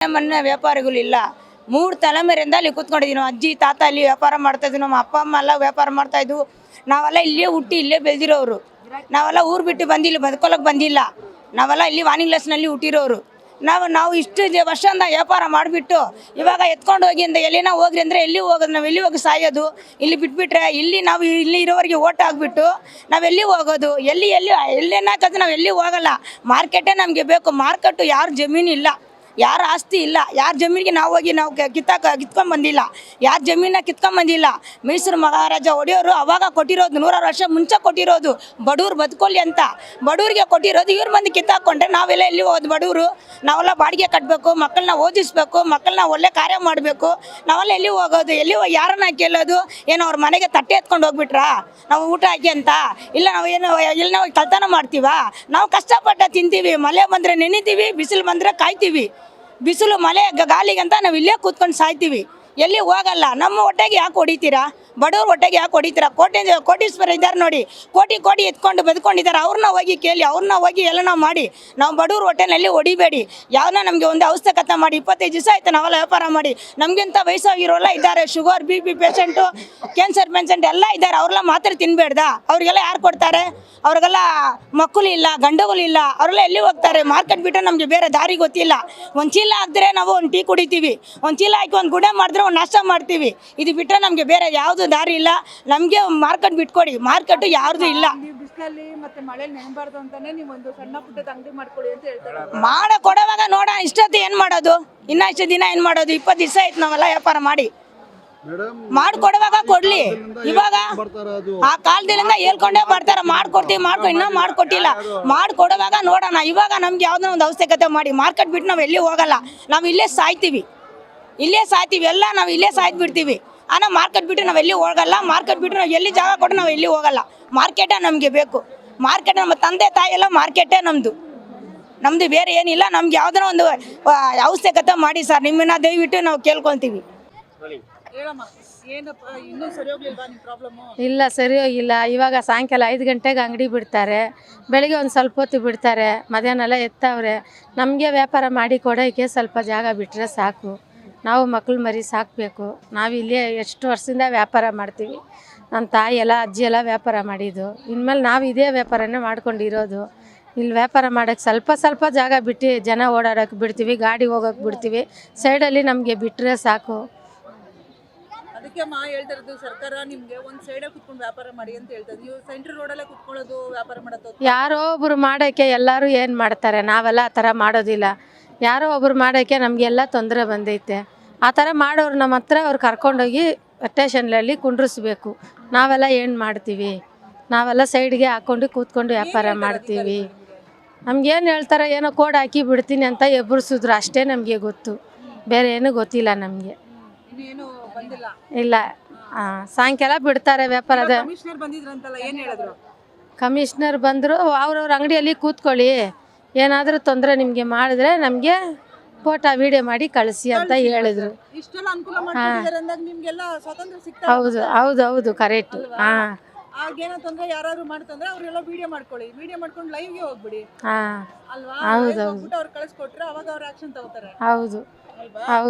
ಮನೆ ವ್ಯಾಪಾರಿಗಳಿಲ್ಲ. 3 ತಲೆಮಾರಿಯಿಂದ ಅಲ್ಲಿ ಕೂತ್ಕೊಂಡಿದ್ದೀವಿ. ಅಜ್ಜಿ ತಾತ ಅಲ್ಲಿ ವ್ಯಾಪಾರ ಮಾಡ್ತಾ ಇದ್ವಿ. ನಮ್ಮ ಅಪ್ಪ ಅಮ್ಮ ಎಲ್ಲ ವ್ಯಾಪಾರ ಮಾಡ್ತಾ ಇದ್ವು. ನಾವೆಲ್ಲ ಇಲ್ಲೇ ಹುಟ್ಟಿ ಇಲ್ಲೇ ಬೆಳೆದಿರೋರು. ನಾವೆಲ್ಲ ಊರು ಬಿಟ್ಟು ಬಂದಿಲ್ಲ, ಬದುಕೊಳ್ಳೋಕೆ ಬಂದಿಲ್ಲ. ನಾವೆಲ್ಲ ಇಲ್ಲಿ ವಾಣಿಗ್ಲಾಸ್ನಲ್ಲಿ ಹುಟ್ಟಿರೋರು. ನಾವು ಇಷ್ಟು ವರ್ಷದಿಂದ ವ್ಯಾಪಾರ ಮಾಡಿಬಿಟ್ಟು ಇವಾಗ ಎತ್ಕೊಂಡು ಹೋಗಿ ಅಂತ ಎಲ್ಲಿನ ಹೋಗ್ರಿ ಅಂದರೆ ಎಲ್ಲಿ ಹೋಗೋದು? ನಾವು ಎಲ್ಲಿ ಹೋಗಿ ಸಾಯೋದು? ಇಲ್ಲಿ ಬಿಟ್ಬಿಟ್ರೆ ನಾವು ಇಲ್ಲಿ ಇರೋವರೆಗೆ ಓಟ್ ಆಗಿಬಿಟ್ಟು ನಾವೆಲ್ಲಿ ಹೋಗೋದು? ಎಲ್ಲೇನಾಕಂದ್ರೆ ನಾವು ಎಲ್ಲಿ ಹೋಗಲ್ಲ. ಮಾರ್ಕೆಟೇ ನಮಗೆ ಬೇಕು. ಮಾರ್ಕೆಟು ಯಾರ ಜಮೀನು ಇಲ್ಲ, ಯಾರ ಆಸ್ತಿ ಇಲ್ಲ. ಯಾರ ಜಮೀನಿಗೆ ನಾವು ಹೋಗಿ ನಾವು ಕಿತ್ಕೊಂಡು ಬಂದಿಲ್ಲ. ಯಾರ ಜಮೀನ ಕಿತ್ಕೊಂಡು ಬಂದಿಲ್ಲ. ಮೈಸೂರು ಮಹಾರಾಜ ಒಡೆಯೋರು ಅವಾಗ ಕೊಟ್ಟಿರೋದು, 100 ವರ್ಷ ಮುಂಚೆ ಕೊಟ್ಟಿರೋದು. ಬಡವ್ರು ಬದುಕೊಳ್ಳಿ ಅಂತ ಬಡವ್ರಿಗೆ ಕೊಟ್ಟಿರೋದು. ಇವ್ರ ಮಂದಿ ಕಿತ್ತಾಕೊಂಡ್ರೆ ನಾವೆಲ್ಲ ಎಲ್ಲಿ ಹೋಗೋದು? ಬಡವರು ನಾವೆಲ್ಲ ಬಾಡಿಗೆ ಕಟ್ಟಬೇಕು, ಮಕ್ಕಳನ್ನ ಓದಿಸ್ಬೇಕು, ಮಕ್ಕಳನ್ನ ಒಳ್ಳೆ ಕಾರ್ಯ ಮಾಡಬೇಕು. ನಾವೆಲ್ಲ ಎಲ್ಲಿ ಹೋಗೋದು? ಯಾರನ್ನ ಕೇಳೋದು? ಏನೋ ಅವ್ರ ಮನೆಗೆ ತಟ್ಟೆ ಎತ್ಕೊಂಡು ಹೋಗ್ಬಿಟ್ರಾ ನಾವು ಊಟ ಹಾಕಿ ಅಂತ? ಇಲ್ಲ ನಾವು ಇಲ್ಲಿ ನಾವು ಕಳ್ತನ ಮಾಡ್ತೀವ? ನಾವು ಕಷ್ಟಪಟ್ಟ ತಿಂತೀವಿ. ಮಳೆ ಬಂದರೆ ನೆನಿತೀವಿ, ಬಿಸಿಲು ಬಂದರೆ ಕಾಯ್ತೀವಿ. ಬಿಸಿಲು ಮಳೆ ಗಾಳಿಗಂತ ನಾವು ಇಲ್ಲೇ ಕೂತ್ಕೊಂಡು ಸಾಯ್ತೀವಿ, ಎಲ್ಲಿ ಹೋಗಲ್ಲ. ನಮ್ಮ ಹೊಟ್ಟೆಗೆ ಯಾಕೆ ಹೊಡಿತೀರಾ? ಬಡವ್ರ ಹೊಟ್ಟೆಗೆ ಯಾಕೆ ಹೊಡಿತೀರಾ? ಕೋಟೀಶ್ವರ ಇದ್ದಾರೆ ನೋಡಿ, ಕೋಟಿ ಎತ್ಕೊಂಡು ಬದುಕೊಂಡಿದ್ದಾರೆ. ಅವ್ರನ್ನ ಹೋಗಿ ಕೇಳಿ, ಅವ್ರನ್ನ ಹೋಗಿ ಎಲ್ಲನೋ ಮಾಡಿ. ನಾವು ಬಡವ್ರ ಹೊಟ್ಟೆನಲ್ಲಿ ಹೊಡಿಬೇಡಿ. ಯಾವನ್ನ ನಮಗೆ ಒಂದು ಅವಶ್ಯಕತೆ ಮಾಡಿ 25 ದಿವಸ ಆಯ್ತು ನಾವೆಲ್ಲ ವ್ಯಾಪಾರ ಮಾಡಿ. ನಮಗಿಂತ ವಯಸ್ಸಾಗಿರೋಲ್ಲ ಇದ್ದಾರೆ, sugar BP patient, cancer patient ಎಲ್ಲ ಇದ್ದಾರೆ. ಅವ್ರೆಲ್ಲ ಮಾತ್ರ ತಿನ್ಬೇಡ್ದ? ಅವ್ರಿಗೆಲ್ಲ ಯಾರು ಕೊಡ್ತಾರೆ? ಅವ್ರಿಗೆಲ್ಲ ಮಕ್ಕಳಿಲ್ಲ, ಗಂಡುಗಳಿಲ್ಲ. ಅವರೆಲ್ಲ ಎಲ್ಲಿ ಹೋಗ್ತಾರೆ? ಮಾರ್ಕೆಟ್ ಬಿಟ್ಟರೆ ನಮಗೆ ಬೇರೆ ದಾರಿ ಗೊತ್ತಿಲ್ಲ. ಒಂದು ಚೀಲ ಹಾಕಿದ್ರೆ ನಾವು ಒಂದು ಟೀ ಕುಡಿತೀವಿ, ಒಂದು ಚೀಲ ಹಾಕಿ ಒಂದು ಗುಡೆ ಮಾಡಿದ್ರೆ ಒಂದು ನಾಷ್ಟ ಮಾಡ್ತೀವಿ. ಇದು ಬಿಟ್ಟರೆ ನಮಗೆ ಬೇರೆ ಯಾವುದು ದಾರಿ ಇಲ್ಲ. ನಮಗೆ ಮಾರ್ಕೆಟ್ ಬಿಟ್ಕೊಡಿ. ಮಾರ್ಕೆಟು ಯಾರ್ದು ಇಲ್ಲ. ಬಿಸಿಲಲ್ಲಿ ಮತ್ತೆ ಮಳೆ ನೆನಬಾರ್ದು ಅಂತಾನೆ ನೀವು ಒಂದು ಸಣ್ಣ ಪುಟ್ಟದ ಅಂಗಡಿ ಮಾಡ್ಕೊಳ್ಳಿ ಅಂತ ಹೇಳ್ತಾರೆ. ಮಾಡ ಕೊಡುವಾಗ ನೋಡೋಣ, ಇಷ್ಟೊತ್ತು ಏನು ಮಾಡೋದು? ಇನ್ನು ಇಷ್ಟು ದಿನ ಏನು ಮಾಡೋದು? 20 ದಿವಸ ಆಯ್ತು ನಾವೆಲ್ಲ ವ್ಯಾಪಾರ ಮಾಡಿ. ಮಾಡ್ಕೊಡುವಾಗ ಕೊಡ್ಲಿ. ಇವಾಗ ಆ ಕಾಲದಿಂದ ಹೇಳ್ಕೊಂಡೇ ಬರ್ತಾರ, ಮಾಡ್ಕೊಡ್ತೀವಿ ಇನ್ನೂ ಮಾಡ್ಕೊಟ್ಟಿಲ್ಲ. ಮಾಡ್ಕೊಡುವಾಗ ನೋಡೋಣ. ಇವಾಗ ನಮ್ಗೆ ಯಾವ್ದೋ ಒಂದು ಅವಶ್ಯಕತೆ ಮಾಡಿ. ಮಾರ್ಕೆಟ್ ಬಿಟ್ಟು ನಾವು ಎಲ್ಲಿ ಹೋಗಲ್ಲ. ನಾವು ಇಲ್ಲೇ ಸಾಯ್ತೀವಿ ಎಲ್ಲ. ನಾವು ಇಲ್ಲೇ ಸಾಯ್ದು ಬಿಡ್ತೀವಿ. ಮಾರ್ಕೆಟ್ ಬಿಟ್ಟು ನಾವು ಎಲ್ಲಿ ಹೋಗಲ್ಲ. ಮಾರ್ಕೆಟ್ ಬಿಟ್ಟು ನಾವು ಎಲ್ಲಿ ಜಾಗ ಕೊಟ್ಟು ನಾವು ಎಲ್ಲಿ ಹೋಗಲ್ಲ. ಮಾರ್ಕೆಟೇ ನಮಗೆ ಬೇಕು. ಮಾರ್ಕೆಟ್ ನಮ್ಮ ತಂದೆ ತಾಯಿ ಎಲ್ಲ ಮಾರ್ಕೆಟೇ ನಮ್ಮದು ಬೇರೆ ಏನಿಲ್ಲ. ನಮ್ಗೆ ಯಾವ್ದಾರ ಒಂದು ಅವಶ್ಯಕತೆ ಮಾಡಿ ಸರ್, ನಿಮ್ಮನ್ನ ದಯವಿಟ್ಟು ನಾವು ಕೇಳ್ಕೊತೀವಿ. ಇಲ್ಲ, ಸರಿ ಹೋಗಿಲ್ಲ. ಇವಾಗ ಸಾಯಂಕಾಲ 5 ಗಂಟೆಗೆ ಅಂಗಡಿ ಬಿಡ್ತಾರೆ, ಬೆಳಿಗ್ಗೆ ಒಂದು ಸ್ವಲ್ಪ ಹೊತ್ತು ಬಿಡ್ತಾರೆ, ಮಧ್ಯಾಹ್ನ ಎಲ್ಲ ಎತ್ತವ್ರೆ. ನಮಗೆ ವ್ಯಾಪಾರ ಮಾಡಿ ಕೊಡೋಕ್ಕೆ ಸ್ವಲ್ಪ ಜಾಗ ಬಿಟ್ಟರೆ ಸಾಕು. ನಾವು ಮಕ್ಕಳು ಮರಿ ಸಾಕಬೇಕು. ನಾವು ಇಲ್ಲೇ ಎಷ್ಟು ವರ್ಷದಿಂದ ವ್ಯಾಪಾರ ಮಾಡ್ತೀವಿ. ನನ್ನ ತಾಯಿ ಎಲ್ಲ ಅಜ್ಜಿ ಎಲ್ಲ ವ್ಯಾಪಾರ ಮಾಡಿದ್ದು. ಇನ್ಮೇಲೆ ನಾವು ಇದೇ ವ್ಯಾಪಾರನೇ ಮಾಡ್ಕೊಂಡಿರೋದು. ಇಲ್ಲಿ ವ್ಯಾಪಾರ ಮಾಡೋಕ್ಕೆ ಸ್ವಲ್ಪ ಜಾಗ ಬಿಟ್ಟು ಜನ ಓಡಾಡೋಕೆ ಬಿಡ್ತೀವಿ, ಗಾಡಿ ಹೋಗೋಕೆ ಬಿಡ್ತೀವಿ. ಸೈಡಲ್ಲಿ ನಮಗೆ ಬಿಟ್ಟರೆ ಸಾಕು. ಅದಕ್ಕೆ ಹೇಳ್ತಿರೋದು ಸರ್ಕಾರ ನಿಮಗೆ ಒಂದು ಸೈಡೇ ಕುತ್ಕೊಂಡು ವ್ಯಾಪಾರ ಮಾಡಿ ಅಂತ ಹೇಳ್ತಾರೆ. ನೀವು ಸೆಂಟ್ರ್ ರೋಡಲ್ಲೇ ಕುತ್ಕೊಳ್ಳೋದು ವ್ಯಾಪಾರ ಮಾಡೋದು. ಯಾರೋ ಒಬ್ರು ಮಾಡೋಕ್ಕೆ ಎಲ್ಲರೂ ಏನು ಮಾಡ್ತಾರೆ? ನಾವೆಲ್ಲ ಆ ಥರ ಮಾಡೋದಿಲ್ಲ. ಯಾರೋ ಒಬ್ರು ಮಾಡೋಕ್ಕೆ ನಮಗೆಲ್ಲ ತೊಂದರೆ ಬಂದೈತೆ. ಆ ಥರ ಮಾಡೋರು ನಮ್ಮ ಹತ್ರ ಅವ್ರು ಕರ್ಕೊಂಡೋಗಿ ಸ್ಟೇಷನ್ನಲ್ಲಿ ಕುಂಡ್ರಿಸ್ಬೇಕು. ನಾವೆಲ್ಲ ಏನು ಮಾಡ್ತೀವಿ? ನಾವೆಲ್ಲ ಸೈಡ್ಗೆ ಹಾಕ್ಕೊಂಡು ಕೂತ್ಕೊಂಡು ವ್ಯಾಪಾರ ಮಾಡ್ತೀವಿ. ನಮ್ಗೇನು ಹೇಳ್ತಾರೆ? ಏನೋ ಕೋಡ್ ಹಾಕಿ ಬಿಡ್ತೀನಿ ಅಂತ ಎಬ್ಬರಿಸಿದ್ರು ಅಷ್ಟೇ ನಮಗೆ ಗೊತ್ತು, ಬೇರೆ ಏನೂ ಗೊತ್ತಿಲ್ಲ ನಮಗೆ. ಇಲ್ಲ, ಸಾಯಂಕಾಲ ಬಿಡ್ತಾರೆ ವ್ಯಾಪಾರದ. ಕಮಿಷನರ್ ಬಂದರು, ಅವ್ರವ್ರ ಅಂಗಡಿಯಲ್ಲಿ ಕೂತ್ಕೊಳ್ಳಿ, ಏನಾದರೂ ತೊಂದರೆ ನಿಮಗೆ ಮಾಡಿದ್ರೆ ನಮಗೆ ಫೋಟೋ ವಿಡಿಯೋ ಮಾಡಿ ಕಳಿಸಿ ಅಂತ ಹೇಳಿದ್ರು. ಹೌದು ಕರೆಕ್ಟ್. ಯಾರಾದ್ರೂ ಮಾಡ್ತಂದ್ರೆ ಅವರೆಲ್ಲ ವಿಡಿಯೋ ಮಾಡ್ಕೊಳ್ಳಿ, ವಿಡಿಯೋ ಮಾಡ್ಕೊಂಡು ಲೈವ್ಗೆ ಹೋಗ್ಬಿಡಿ. ಹೌದು ಅವ್ರು ಕಳಿಸ್ಕೊಟ್ರೆ ಅವಾಗ ಅವ್ರು ಆಕ್ಷನ್ ತಗೋತಾರೆ. ಹೌದು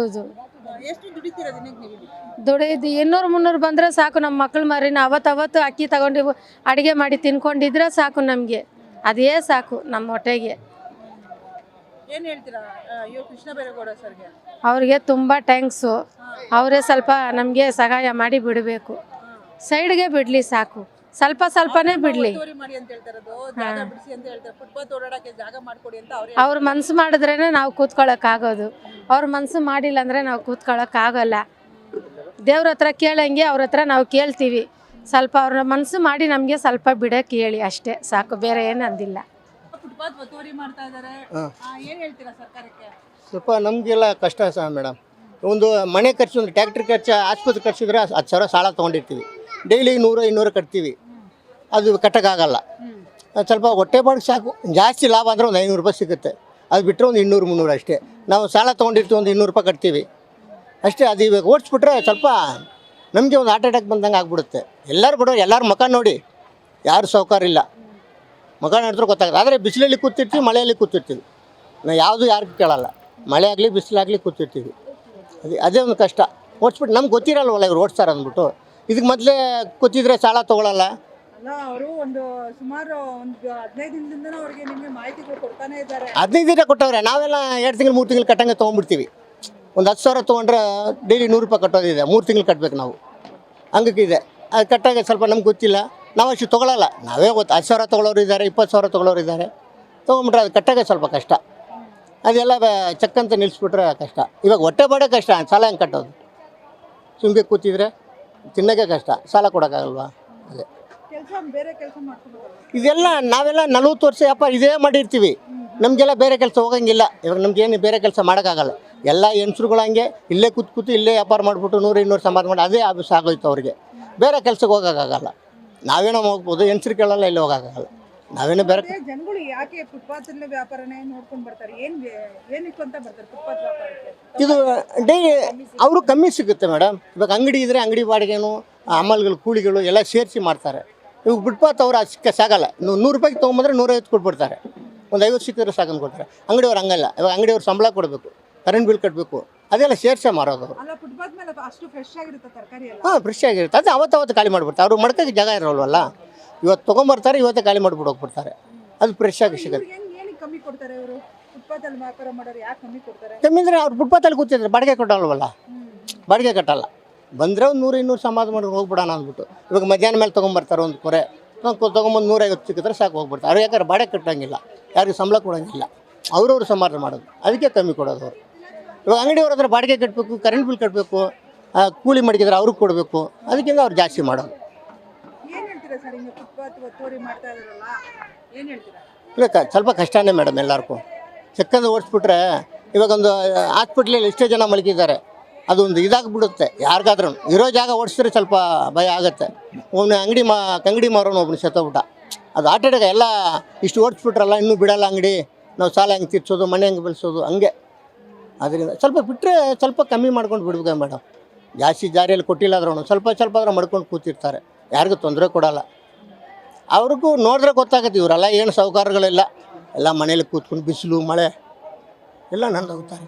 ಎಷ್ಟು ದುಡಿತೀರಾ ದಿನಕ್ಕೆ ನೀವು? ದುಡಿದು 200-300 ಬಂದರೆ ಸಾಕು. ನಮ್ಮ ಮಕ್ಳು ಮರಿನ ಅವತ್ತು ಅಕ್ಕಿ ತಗೊಂಡು ಅಡುಗೆ ಮಾಡಿ ತಿನ್ಕೊಂಡಿದ್ರೆ ಸಾಕು ನಮಗೆ. ಅದೇ ಸಾಕು ನಮ್ಮ ಹೊಟ್ಟೆಗೆ. ಏನು ಹೇಳ್ತೀರಾ ಕೃಷ್ಣ ಬೈರೇಗೌಡ ಸರ್ಗೆ? ಅವ್ರಿಗೆ ತುಂಬ ಥ್ಯಾಂಕ್ಸು. ಅವರೇ ಸ್ವಲ್ಪ ನಮಗೆ ಸಹಾಯ ಮಾಡಿ ಬಿಡಬೇಕು. ಸೈಡ್ಗೆ ಬಿಡಲಿ ಸಾಕು, ಸ್ವಲ್ಪನೇ ಬಿಡಲಿ. ಅವ್ರ ಮನಸ್ಸು ಮಾಡಿದ್ರೇ ನಾವು ಕೂತ್ಕೊಳ್ಳೋಕ್ಕಾಗೋದು. ಅವ್ರ ಮನಸ್ಸು ಮಾಡಿಲ್ಲ ಅಂದರೆ ನಾವು ಕೂತ್ಕೊಳ್ಳೋಕ್ಕಾಗಲ್ಲ. ದೇವ್ರ ಹತ್ರ ಕೇಳಂಗೆ ಅವ್ರ ಹತ್ರ ನಾವು ಕೇಳ್ತೀವಿ. ಸ್ವಲ್ಪ ಅವ್ರ ಮನಸ್ಸು ಮಾಡಿ ನಮಗೆ ಸ್ವಲ್ಪ ಬಿಡೋಕ್ಕೆ ಹೇಳಿ ಅಷ್ಟೇ ಸಾಕು, ಬೇರೆ ಏನು ಅಂದಿಲ್ಲ. ಸ್ವಲ್ಪ ನಮಗೆಲ್ಲ ಕಷ್ಟ ಸಹ ಮೇಡಮ್. ಒಂದು ಮನೆ ಖರ್ಚು, ಒಂದು ಟ್ಯಾಕ್ಟ್ರಿ ಖರ್ಚು, ಆಸ್ಪತ್ರೆ ಖರ್ಚಿದ್ರೆ 10 ಸಾವಿರ ಸಾಲ ತೊಗೊಂಡಿರ್ತೀವಿ. ಡೈಲಿ 100-200 ಕಟ್ತೀವಿ. ಅದು ಕಟ್ಟೋಕ್ಕಾಗಲ್ಲ. ಸ್ವಲ್ಪ ಹೊಟ್ಟೆ ಬಾಡಿಗೆ ಸಾಕು. ಜಾಸ್ತಿ ಲಾಭ ಅಂದರೆ ಒಂದು 500 ರೂಪಾಯಿ ಸಿಗುತ್ತೆ. ಅದು ಬಿಟ್ಟರೆ ಒಂದು 200-300 ಅಷ್ಟೇ. ನಾವು ಸಾಲ ತೊಗೊಂಡಿರ್ತೀವಿ, ಒಂದು 200 ರೂಪಾಯಿ ಕಟ್ತೀವಿ ಅಷ್ಟೇ. ಅದು ಇವಾಗ ಓಡಿಸ್ಬಿಟ್ರೆ ಸ್ವಲ್ಪ ನಮಗೆ ಒಂದು ಹಾರ್ಟ್ ಅಟ್ಯಾಕ್ ಬಂದಂಗೆ ಆಗ್ಬಿಡುತ್ತೆ. ಎಲ್ಲರೂ ಬಿಡೋರು, ಎಲ್ಲರ ಮುಖ ನೋಡಿ, ಯಾರು ಸೌಕಾರ ಇಲ್ಲ. ಮುಖ ನೋಡಿದ್ರೆ ಗೊತ್ತಾಗುತ್ತೆ. ಆದರೆ ಬಿಸಿಲಲ್ಲಿ ಕೂತಿರ್ತೀವಿ, ಮಳೆಯಲ್ಲಿ ಕೂತಿರ್ತೀವಿ. ನಾವು ಯಾವುದು ಯಾರಿಗೂ ಕೇಳಲ್ಲ. ಮಳೆ ಆಗಲಿ ಬಿಸಿಲಾಗಲಿ ಕೂತಿರ್ತೀವಿ. ಅದೇ ಒಂದು ಕಷ್ಟ. ಓಡಿಸ್ಬಿಟ್ಟು ನಮ್ಗೆ ಗೊತ್ತಿರಲ್ವಲ್ಲ ಇವ್ರು ಓಡಿಸ್ತಾರೆ ಅಂದ್ಬಿಟ್ಟು. ಇದಕ್ಕೆ ಮೊದಲೇ ಗೊತ್ತಿದ್ರೆ ಸಾಲ ತೊಗೊಳಲ್ಲ. ಅಲ್ಲ ಅವರು ಒಂದು ಸುಮಾರು ಒಂದು 15 ದಿನದಿಂದ ಅವ್ರಿಗೆ ನಿಮಗೆ ಮಾಹಿತಿಗಳು ಕೊಡ್ತಾನೆ ಇದ್ದಾರೆ. 15 ದಿನ ಕೊಟ್ಟವ್ರೆ. ನಾವೆಲ್ಲ 2 ತಿಂಗಳು 3 ತಿಂಗಳು ಕಟ್ಟಂಗೆ ತೊಗೊಂಡ್ಬಿಡ್ತೀವಿ. ಒಂದು 10,000 ತೊಗೊಂಡ್ರೆ ಡೈಲಿ 100 ರೂಪಾಯಿ ಕಟ್ಟೋದಿದೆ. 3 ತಿಂಗಳು ಕಟ್ಟಬೇಕು ನಾವು. ಹಂಗಕ್ಕಿದೆ. ಅದು ಕಟ್ಟಾಗ ಸ್ವಲ್ಪ ನಮ್ಗೆ ಗೊತ್ತಿಲ್ಲ, ನಾವು ಅಷ್ಟು ತೊಗೊಳಲ್ಲ. ನಾವೇ ಗೊತ್ತು 10,000 ತೊಗೊಳೋರು ಇದ್ದಾರೆ, 20,000 ತೊಗೊಳೋರು ಇದ್ದಾರೆ. ತೊಗೊಂಬಿಟ್ರೆ ಅದು ಕಟ್ಟಾಗ ಸ್ವಲ್ಪ ಕಷ್ಟ. ಅದೆಲ್ಲ ಚಕ್ಕಂತ ನಿಲ್ಲಿಸ್ಬಿಟ್ರೆ ಕಷ್ಟ. ಇವಾಗ ಹೊಟ್ಟೆ ಬಾಡೇ ಕಷ್ಟ, ಸಾಲ ಹೆಂಗೆ ಕಟ್ಟೋದು? ಸುಮ್ಮನೆ ಕೂತಿದ್ರೆ ತಿನ್ನೋಕ್ಕೆ ಕಷ್ಟ, ಸಾಲ ಕೊಡೋಕ್ಕಾಗಲ್ವಾ? ಅದೇ ಬೇರೆ ಕೆಲಸ ಮಾಡ್ಕೊಬೋದಲ್ಲ. ಇದೆಲ್ಲ ನಾವೆಲ್ಲ 40 ವರ್ಷ ಇದೇ ಮಾಡಿರ್ತೀವಿ. ನಮಗೆಲ್ಲ ಬೇರೆ ಕೆಲಸ ಹೋಗಂಗಿಲ್ಲ. ಇವಾಗ ನಮ್ಗೇನು ಬೇರೆ ಕೆಲಸ ಮಾಡೋಕ್ಕಾಗಲ್ಲ. ಎಲ್ಲ ಹೆಂಗಸ್ರುಗಳು ಹಂಗೆ ಇಲ್ಲೇ ಕೂತು ಇಲ್ಲೇ ವ್ಯಾಪಾರ ಮಾಡಿಬಿಟ್ಟು 100-200 ಸಂಪಾದನೆ ಮಾಡಿ ಅದೇ ಆಫೀಸ್ ಆಗೋಯ್ತು ಅವ್ರಿಗೆ. ಬೇರೆ ಕೆಲಸಕ್ಕೆ ಹೋಗೋಕ್ಕಾಗಲ್ಲ. ನಾವೇನೋ ಹೋಗ್ಬೋದು, ಹೆಂಗಸ್ರು ಕೇಳಲ್ಲ, ಇಲ್ಲಿ ಹೋಗೋಕ್ಕಾಗಲ್ಲ. ನಾವೇನೋ ಬೇರೆ ಜನಗಳು ಯಾಕೆ ಫುಟ್ಪಾತ್ ವ್ಯಾಪಾರನೇ ನೋಡ್ಕೊಂಡು ಬರ್ತಾರೆ? ಏನಕ್ಕೆ ಅಂತ ಬರ್ತಾರೆ ಫುಟ್ಪಾತ್ ವ್ಯಾಪಾರಕ್ಕೆ? ಇದು ಡೈಲಿ ಅವರು ಕಮ್ಮಿ ಸಿಗುತ್ತೆ ಮೇಡಮ್. ಇವಾಗ ಅಂಗಡಿ ಇದ್ದರೆ ಅಂಗಡಿ ಬಾಡಿಗೆನು, ಅಮಲ್ಗಳು, ಕೂಲಿಗಳು ಎಲ್ಲ ಸೇರಿಸಿ ಮಾಡ್ತಾರೆ. ಇವಾಗ ಫುಟ್ಪಾತ್ ಅವರು ಅದು ಸಾಗಲ್ಲ. 100 ರೂಪಾಯಿಗೆ ತೊಗೊಂಬಂದ್ರೆ 150 ಕೊಟ್ಬಿಡ್ತಾರೆ. ಒಂದು 50 ಸಿಕ್ಕಿದ್ರೆ ಸಾಕಂದು ಕೊಡ್ತಾರೆ. ಅಂಗಡಿಯವ್ರು ಹಂಗಲ್ಲ. ಇವಾಗ ಅಂಗಡಿಯವ್ರು ಸಂಬಳ ಕೊಡಬೇಕು, ಕರೆಂಟ್ ಬಿಲ್ ಕಟ್ಟಬೇಕು, ಅದೆಲ್ಲ ಸೇರ್ಸೇ ಮಾರೋದು ಅವರು. ಅಲ್ಲ ಫುಟ್ಪಾತ್ ಮೇಲೆ ಅಷ್ಟು ಫ್ರೆಶ್ ಆಗಿರುತ್ತೆ ತರಕಾರಿ ಎಲ್ಲ. ಹಾಂ, ಫ್ರೆಶ್ ಆಗಿರುತ್ತೆ. ಅದು ಅವತ್ತು ಖಾಲಿ ಮಾಡಿಬಿಡ್ತಾರೆ. ಅವ್ರು ಮಡ್ಕೋಕ್ಕೆ ಜಾಗ ಇರೋಲ್ವಲ್ಲ. ಇವತ್ತು ತೊಗೊಂಬರ್ತಾರೆ, ಇವತ್ತೇ ಖಾಲಿ ಮಾಡಿಬಿಟ್ಟು ಹೋಗ್ಬಿಡ್ತಾರೆ. ಅದು ಫ್ರೆಶ್ ಆಗಿ ಸಿಗುತ್ತೆ. ಏನಕ್ಕೆ ಕಮ್ಮಿ ಕೊಡ್ತಾರೆ ಇವರು? ಫುಟ್ಪಾತ್ ಅಲ್ಲಿ ವ್ಯಾಪಾರ ಮಾಡೋರು ಯಾಕೆ ಕಮ್ಮಿ ಕೊಡ್ತಾರೆ? ಕಮ್ಮಿ ಅಂದರೆ ಅವ್ರು ಫುಟ್ಪಾತಲ್ಲಿ ಕೂತಿದ್ರೆ ಬಾಡಿಗೆ ಕೊಟ್ಟಲ್ವಲ್ಲ, ಬಾಡಿಗೆ ಕಟ್ಟಲ್ಲ. ಬಂದರೆ ಒಂದು 100-200 ಸಂಪಾದನೆ ಮಾಡಿ ಹೋಗ್ಬಿಡೋಣ ಅಂದ್ಬಿಟ್ಟು. ಇವಾಗ ಮಧ್ಯಾಹ್ನ ಮೇಲೆ ತೊಗೊಂಬರ್ತಾರೆ ಒಂದು ಕೊರೆ, ತೊಗೊಂಬಂದು 150 ಸಿಕ್ಕಿದ್ರೆ ಸಾಕು ಹೋಗ್ಬಿಡ್ತಾರೆ. ಅವ್ರು ಯಾಕಂದ್ರೆ ಬಾಡಿಗೆ ಕಟ್ಟೋಂಗಿಲ್ಲ, ಯಾರಿಗೂ ಸಂಬಳ ಕೊಡೋಂಗಿಲ್ಲ. ಅವ್ರವ್ರು ಸಂಪಾದನೆ ಮಾಡೋದು, ಅದಕ್ಕೆ ಕಮ್ಮಿ ಕೊಡೋದು ಅವರು. ಇವಾಗ ಅಂಗಡಿಯವ್ರ ಹತ್ರ ಬಾಡಿಗೆ ಕಟ್ಟಬೇಕು, ಕರೆಂಟ್ ಬಿಲ್ ಕಟ್ಟಬೇಕು, ಕೂಲಿ ಮಡಗಿದ್ರೆ ಅವ್ರಿಗೆ ಕೊಡಬೇಕು. ಅದಕ್ಕಿಂತ ಅವ್ರು ಜಾಸ್ತಿ ಮಾಡೋದು. ಏನು ಹೇಳ್ತೀರಾ ಸರ್? ಹಿಂಗೆ ಫುಟ್ಪಾತ್ ಒತ್ತುವರಿ ಮಾಡ್ತಾ ಇದಾರಲ್ಲ, ಏನು ಹೇಳ್ತೀರಾ? ಇಲ್ಲ ಸ್ವಲ್ಪ ಕಷ್ಟನೇ ಮೇಡಮ್ ಎಲ್ಲರಿಗೂ. ಚೆಕ್ಕಂದು ಓಡಿಸ್ಬಿಟ್ರೆ ಇವಾಗ ಒಂದು ಹಾಸ್ಪಿಟ್ಲಲ್ಲಿ ಎಷ್ಟೋ ಜನ ಮಲಗಿದ್ದಾರೆ. ಅದೊಂದು ಇದಾಗಿಬಿಡುತ್ತೆ ಯಾರಿಗಾದ್ರೂ. ಇರೋ ಜಾಗ ಓಡಿಸಿದ್ರೆ ಸ್ವಲ್ಪ ಭಯ ಆಗುತ್ತೆ. ಒಬ್ಬನು ಅಂಗಡಿ ಮಾರೋನು ಒಬ್ಬನು ಸತ್ತೋಗ್ಬಿಟ್ಟ. ಅದು ಆಟಾಡಿಗೆ ಎಲ್ಲ ಇಷ್ಟು ಓಡಿಸ್ಬಿಟ್ರಲ್ಲ, ಇನ್ನೂ ಬಿಡಲ್ಲ ಅಂಗಡಿ, ನಾವು ಸಾಲ ಹೆಂಗೆ ತೀರ್ಸೋದು, ಮನೆ ಹೆಂಗೆ ಬೆಳೆಸೋದು, ಹಂಗೆ. ಅದರಿಂದ ಸ್ವಲ್ಪ ಬಿಟ್ಟರೆ ಸ್ವಲ್ಪ ಕಮ್ಮಿ ಮಾಡ್ಕೊಂಡು ಬಿಡ್ಬೇಕು ಮೇಡಮ್. ಜಾಸ್ತಿ ಜಾರಿಯಲ್ಲಿ ಕೊಟ್ಟಿಲ್ಲ ಆದ್ರೂ ಸ್ವಲ್ಪ ಆದ್ರೂ ಮಾಡ್ಕೊಂಡು ಕೂತಿರ್ತಾರೆ. ಯಾರಿಗೂ ತೊಂದರೆ ಕೊಡಲ್ಲ. ಅವ್ರಿಗೂ ನೋಡಿದ್ರೆ ಗೊತ್ತಾಗುತ್ತೆ ಇವರೆಲ್ಲ ಏನು ಸೌಕರ್ಯಗಳಿಲ್ಲ. ಎಲ್ಲ ಮನೇಲಿ ಕೂತ್ಕೊಂಡು ಬಿಸಿಲು ಮಳೆ ಎಲ್ಲ ನಂದು ಹೋಗ್ತಾರೆ.